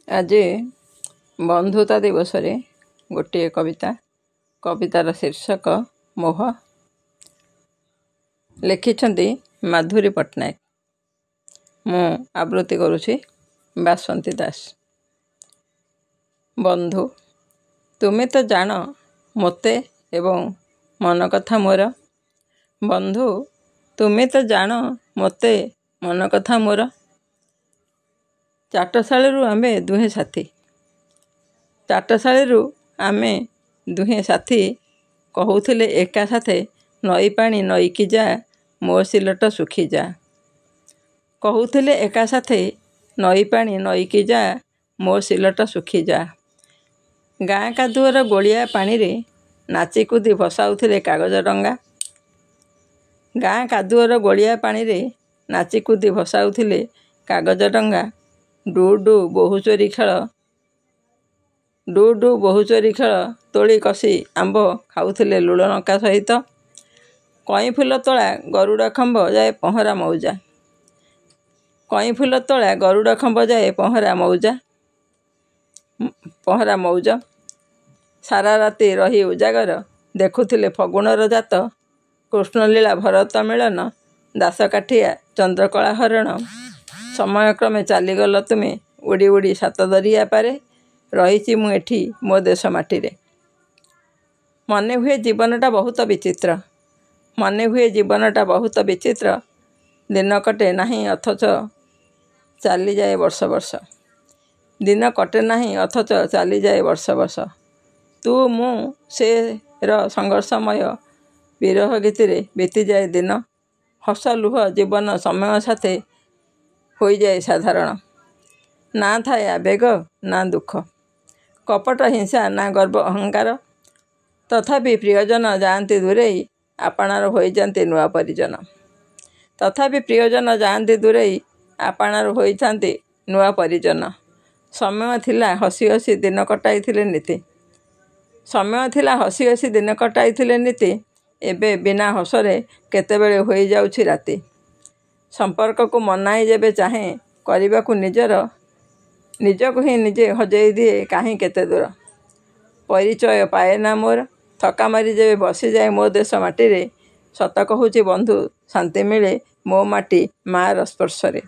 आज बंधुता दिवस रे गोटे कवितार शीर्षक मोह। लिखिछंती माधुरी पट्टनायक। मु आवृत्ति करुछि बासंती दास। बंधु तुमे तो जान मोते एवं मन कथा मोर। बंधु तुमे तो जान मोते मन कथा मोर। चाटशाळीरू आमे दुहे साथी। चाटशाळीरू आमे दुहे साथी कहूथिले एका साथे नई पानी नईकी जा मो सिलट सुखी जा। कहूथिले एका साथे नई पानी नईकी जा मो सिलट सुखी जा। गाँ कादुअर गोलिया पानी रे नाची कूदी भसाउथिले कागज डंगा। गाँ कादुअर गोलिया पानी रे नाची कूदी भसाउथिले कागज डंगा। डू डू बहुचोरी खेल तोली कसी आंब खाउथिले लुण लंका सहित। कई फूल तोला गरुड़ खंब जाए पहरा मौजा। कई फूल तोला गरुड़ खंब जाए पहरा मौज। सारा राति रही उजागर देखुथिले फगुणर जात। कृष्णलीला भरत मिलन दासकाठिया चंद्रकला हरण। समय क्रमे चालीगल तुमे उड़ी उड़ी सात दरिया पारे। रहीची मु एठी मो देश माटी रे। मने हुए जीवनटा बहुत विचित्र। मने हुए जीवनटा बहुत विचित्र। दिन कटे नहीं अथच चाली जाए वर्ष वर्ष। दिन कटे नहीं अथच चाली जाए वर्ष वर्ष। तू मु से र संघर्षमय विरह गीतिरे बीती जाए दिन। हस लुह जीवन समय साथे होई जाए साधारण। ना थाए आवेग ना दुख, कपट हिंसा ना गर्व अहंकार। तथापि प्रियजन जाआंती दूरेई आपणार होई जाते नुआ परिजन। तथापि प्रियजन जाआंती दूरेई आपणार होई जाते नुआ परिजन। समय थिला हसी हसी दिन कटाइथिले नीति। समय थिला हसी हसी दिन कटाइथिले नीति। एबे बिना हसरे केतेबेले होई जाउछि राति। संपर्क को मनाई जेबे चाहे करिबा को निजको ही निजे हजेई दिए काहीं केते दूर। परिचय पाए ना मोर थका मारी जेबे बसी जाए मो देश माटी रे। सत कहूछि बंधु शांति मिले मो माटी मार स्पर्शरे।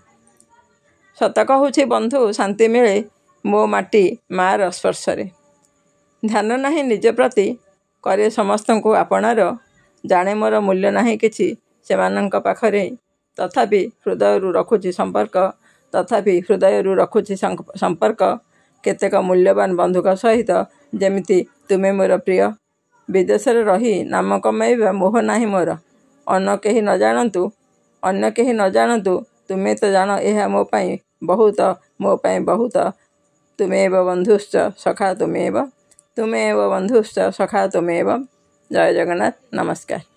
सत कहूछि बंधु शांति मिले मो माटी मार स्पर्शरे। ध्यान नाही निज प्रति करे समस्तଙ୍କୁ आपणार। जाने मोर मूल्य नाही किछि सेमानंक पाखरे। तथापि हृदयरू रखुछि संपर्क केतेक मूल्यवान बंधुक सहित। जेमिति तुमे मोर प्रिय। विदेश रही नाम कमाइबा मोह नाही मोर। अन्य केही न जानतु तुमे तो जान एहा मो पाई बहुत। तुमेव बंधुश्च सखा तुमेव बंधुश्च सखा तुमेव। जय जगन्नाथ। नमस्कार।